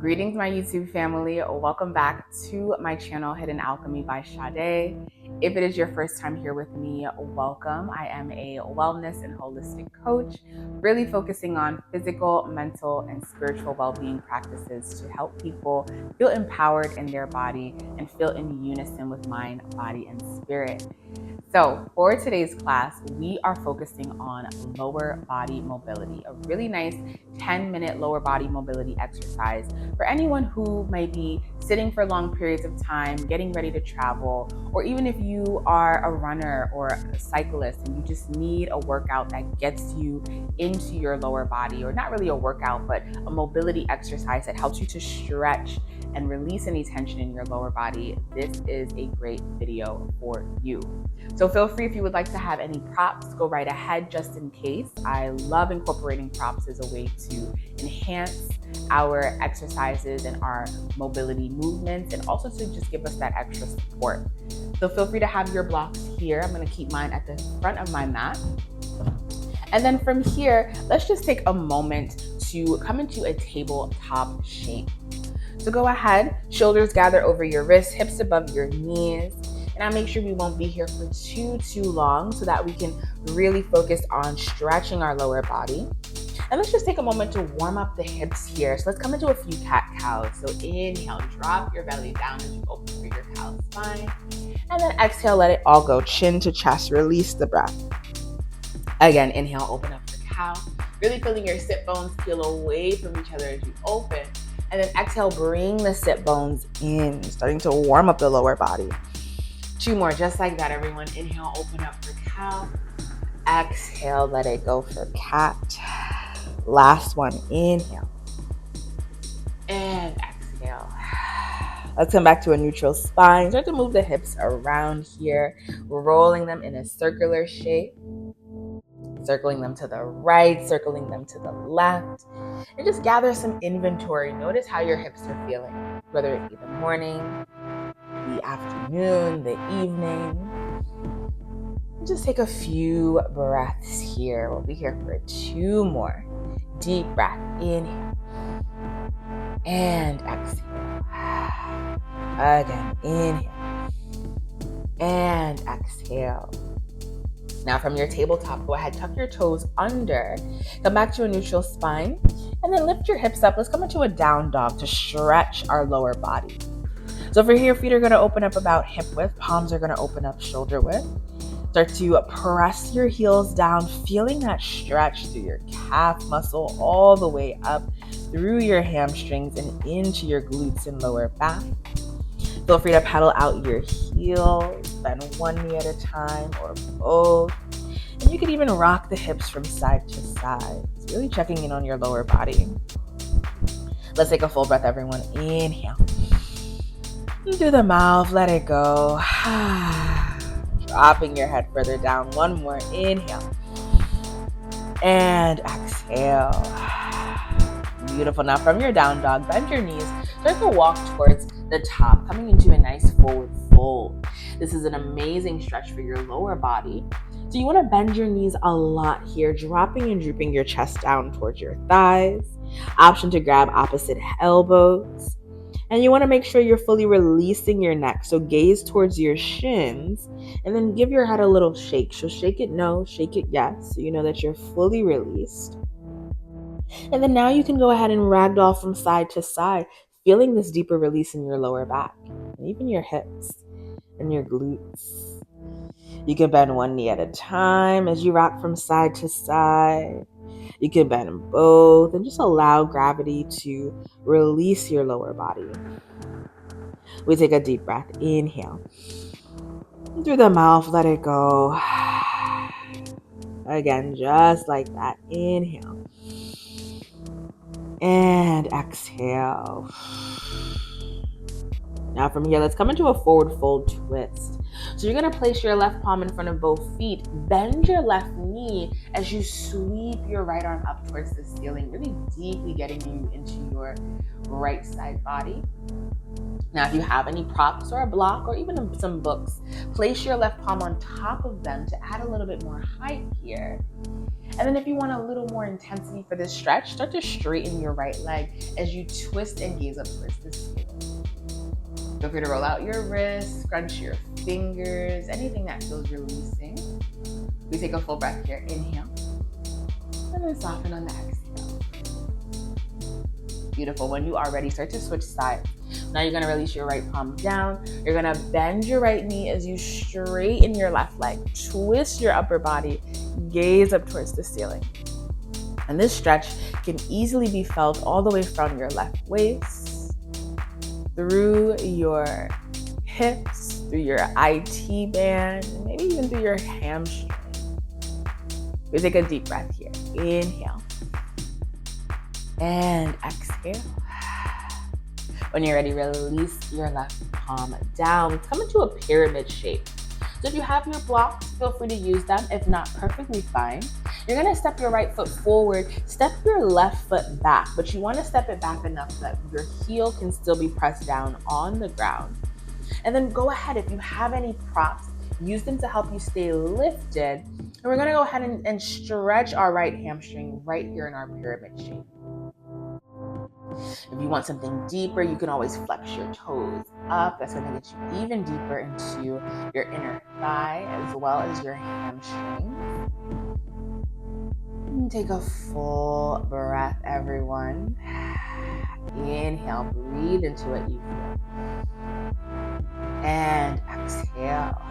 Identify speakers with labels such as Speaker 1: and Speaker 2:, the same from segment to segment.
Speaker 1: Greetings, my YouTube family. Welcome back to my channel, Hidden Alchemy by Sade. If it is your first time here with me, welcome. I am a wellness and holistic coach, really focusing on physical, mental, and spiritual well-being practices to help people feel empowered in their body and feel in unison with mind, body, and spirit. So for today's class, we are focusing on lower body mobility, a really nice 10-minute lower body mobility exercise for anyone who might be sitting for long periods of time, getting ready to travel, or even if you are a runner or a cyclist and you just need a workout that gets you into your lower body, or not really a workout, but a mobility exercise that helps you to stretch and release any tension in your lower body. This is a great video for you. So feel free, if you would like to have any props, go right ahead just in case. I love incorporating props as a way to enhance our exercises and our mobility movements, and also to just give us that extra support. So feel free to have your blocks here. I'm going to keep mine at the front of my mat. And then from here, let's just take a moment to come into a tabletop shape. So go ahead, shoulders gather over your wrists, hips above your knees. And I'll make sure we won't be here for too long so that we can really focus on stretching our lower body. And let's just take a moment to warm up the hips here. So let's come into a few cat-cows. So inhale, drop your belly down as you open through your cow spine. And then exhale, let it all go. Chin to chest, release the breath. Again, inhale, open up the cow. Really feeling your sit bones peel away from each other as you open. And then exhale, bring the sit bones in, starting to warm up the lower body. 2 more, just like that, everyone. Inhale, open up for cow. Exhale, let it go for cat. Last one, inhale. And exhale. Let's come back to a neutral spine. Start to move the hips around here, rolling them in a circular shape. Circling them to the right, circling them to the left. And just gather some inventory. Notice how your hips are feeling, whether it be the morning, the afternoon, the evening. Just take a few breaths here. We'll be here for 2 more. Deep breath, inhale. And exhale. Again, inhale. And exhale. Now from your tabletop, go ahead, tuck your toes under. Come back to a neutral spine. And then lift your hips up. Let's come into a down dog to stretch our lower body. So for here, feet are going to open up about hip width. Palms are going to open up shoulder width. Start to press your heels down, feeling that stretch through your calf muscle all the way up through your hamstrings and into your glutes and lower back. Feel free to pedal out your heels, bend one knee at a time or both. And you can even rock the hips from side to side. It's really checking in on your lower body. Let's take a full breath, everyone. Inhale. Through the mouth, let it go. Dropping your head further down. One more. Inhale. And exhale. Beautiful. Now from your down dog, bend your knees. Start to walk towards the top, coming into a nice forward fold. This is an amazing stretch for your lower body. So you want to bend your knees a lot here, dropping and drooping your chest down towards your thighs. Option to grab opposite elbows. And you want to make sure you're fully releasing your neck. So gaze towards your shins and then give your head a little shake. So shake it no, shake it yes. So you know that you're fully released. And then now you can go ahead and ragdoll from side to side, feeling this deeper release in your lower back and even your hips and your glutes. You can bend one knee at a time as you rock from side to side. You can bend them both and just allow gravity to release your lower body. We take a deep breath. Inhale. Through the mouth, let it go. Again, just like that. Inhale. And exhale. Now from here, let's come into a forward fold twist. So you're going to place your left palm in front of both feet. Bend your left knee as you sweep your right arm up towards the ceiling, really deeply getting you into your right side body. Now, if you have any props or a block or even some books, place your left palm on top of them to add a little bit more height here. And then if you want a little more intensity for this stretch, start to straighten your right leg as you twist and gaze up towards the ceiling. Feel free to roll out your wrists, scrunch your fingers, anything that feels releasing. We take a full breath here. Inhale. And then soften on the exhale. Beautiful. When you are ready, start to switch sides. Now you're going to release your right palm down. You're going to bend your right knee as you straighten your left leg. Twist your upper body. Gaze up towards the ceiling. And this stretch can easily be felt all the way from your left waist, through your hips, through your IT band, and maybe even through your hamstring. We take a deep breath here. Inhale. And exhale. When you're ready, release your left palm down. Come into a pyramid shape. So if you have your blocks, feel free to use them. If not, perfectly fine. You're going to step your right foot forward, step your left foot back, but you want to step it back enough so that your heel can still be pressed down on the ground. And then go ahead, if you have any props, use them to help you stay lifted. And we're going to go ahead and stretch our right hamstring right here in our pyramid shape. If you want something deeper, you can always flex your toes up. That's going to get you even deeper into your inner thigh as well as your hamstring. And take a full breath, everyone. Inhale, breathe into what you feel. And exhale.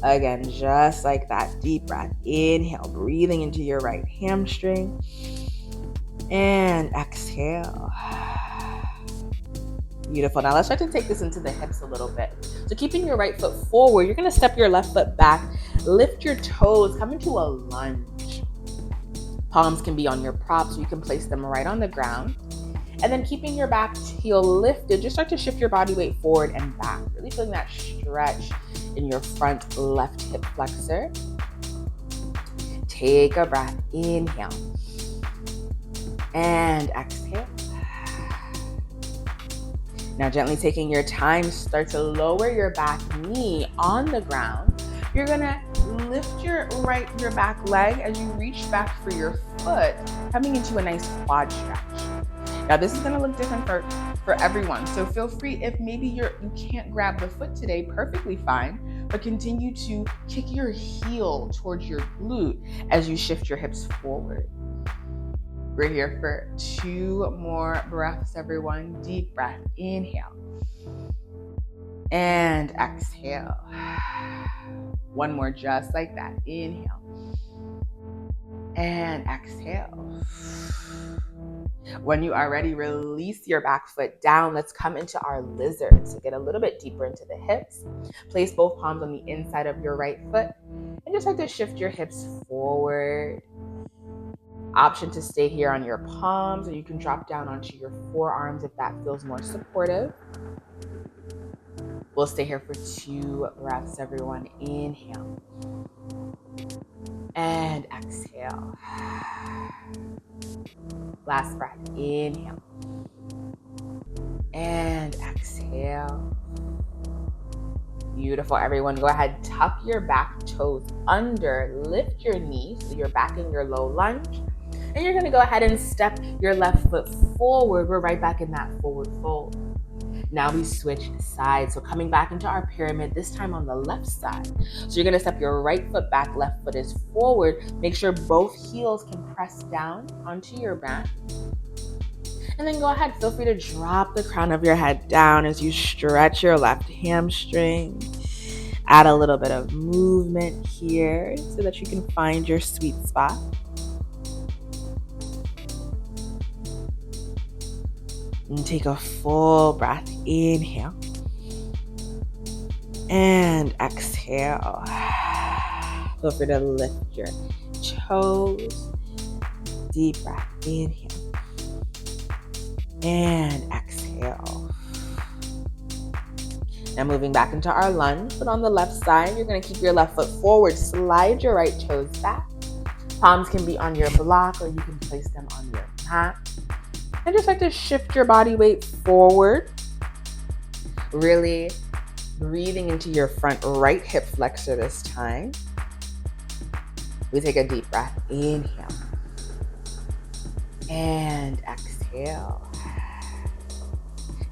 Speaker 1: Again, just like that, deep breath. Inhale, breathing into your right hamstring. And exhale. Beautiful. Now let's start to take this into the hips a little bit. So keeping your right foot forward, you're going to step your left foot back, lift your toes, come into a lunge. Palms can be on your props, or you can place them right on the ground. And then keeping your back heel lifted, just start to shift your body weight forward and back. Really feeling that stretch in your front left hip flexor. Take a breath. Inhale. And exhale. Now gently taking your time, start to lower your back knee on the ground. You're gonna lift your back leg as you reach back for your foot, coming into a nice quad stretch. Now this is gonna look different for everyone. So feel free, if maybe you can't grab the foot today, perfectly fine, but continue to kick your heel towards your glute as you shift your hips forward. We're here for 2 more breaths, everyone. Deep breath. Inhale. And exhale. 1 more, just like that. Inhale. And exhale. When you are ready, release your back foot down. Let's come into our lizard. So get a little bit deeper into the hips. Place both palms on the inside of your right foot. And just start to shift your hips forward. Option to stay here on your palms, or you can drop down onto your forearms if that feels more supportive. We'll stay here for 2 breaths, everyone. Inhale. And exhale. Last breath. Inhale. And exhale. Beautiful, everyone. Go ahead, tuck your back toes under, lift your knees so you're back in your low lunge. And you're gonna go ahead and step your left foot forward. We're right back in that forward fold. Now we switch sides. So coming back into our pyramid, this time on the left side. So you're gonna step your right foot back, left foot is forward. Make sure both heels can press down onto your mat. And then go ahead, feel free to drop the crown of your head down as you stretch your left hamstring. Add a little bit of movement here so that you can find your sweet spot. And take a full breath. Inhale. And exhale. Feel free to lift your toes. Deep breath. Inhale. And exhale. Now moving back into our lunge, but on the left side, you're going to keep your left foot forward, slide your right toes back. Palms can be on your block or you can place them on your mat. And just like to shift your body weight forward, really breathing into your front right hip flexor this time. We take a deep breath, inhale, and exhale.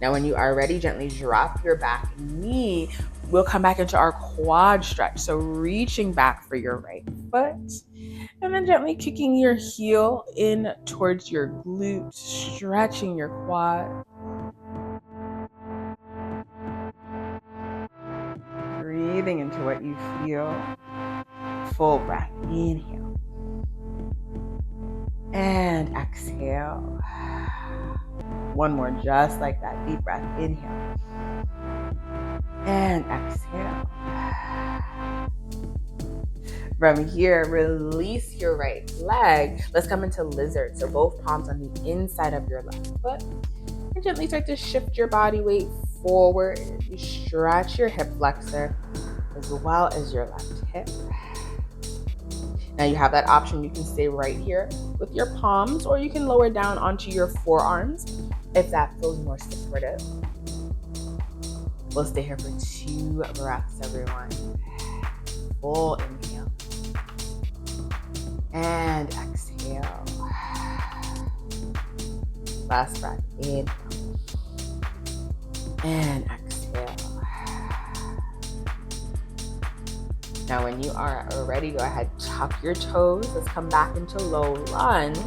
Speaker 1: Now, when you are ready, gently drop your back knee. We'll come back into our quad stretch. So reaching back for your right foot and then gently kicking your heel in towards your glute, stretching your quad. Breathing into what you feel. Full breath, inhale. And exhale. One more, just like that. Deep breath, inhale. And exhale. From here, release your right leg. Let's come into lizard. So both palms on the inside of your left foot. And gently start to shift your body weight forward. You stretch your hip flexor as well as your left hip. Now you have that option. You can stay right here with your palms, or you can lower down onto your forearms if that feels more supportive. We'll stay here for 2 breaths, everyone. Full inhale. And exhale. Last breath. Inhale. And exhale. Now when you are ready, go ahead, tuck your toes. Let's come back into low lunge.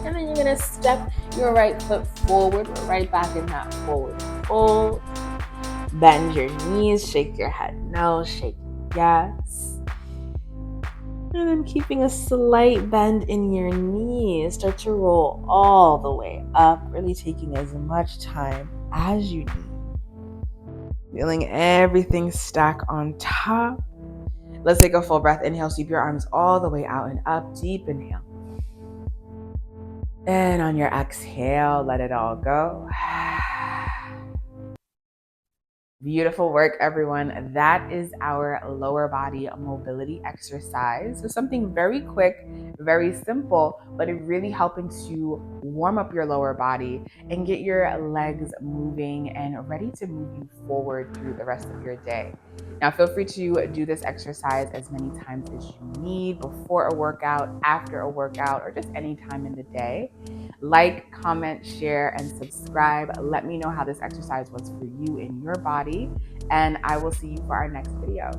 Speaker 1: And then you're going to step your right foot forward. We're right back in that forward fold. Bend your knees, shake your head no, shake yes. And then keeping a slight bend in your knees, start to roll all the way up, really taking as much time as you need. Feeling everything stack on top. Let's take a full breath. Inhale, sweep your arms all the way out and up. Deep inhale. And on your exhale, let it all go. Beautiful work, everyone. That is our lower body mobility exercise. So something very quick, very simple, but it really helping to warm up your lower body and get your legs moving and ready to move you forward through the rest of your day. Now, feel free to do this exercise as many times as you need, before a workout, after a workout, or just any time in the day. Like, comment, share, and subscribe. Let me know how this exercise was for you in your body, and I will see you for our next video.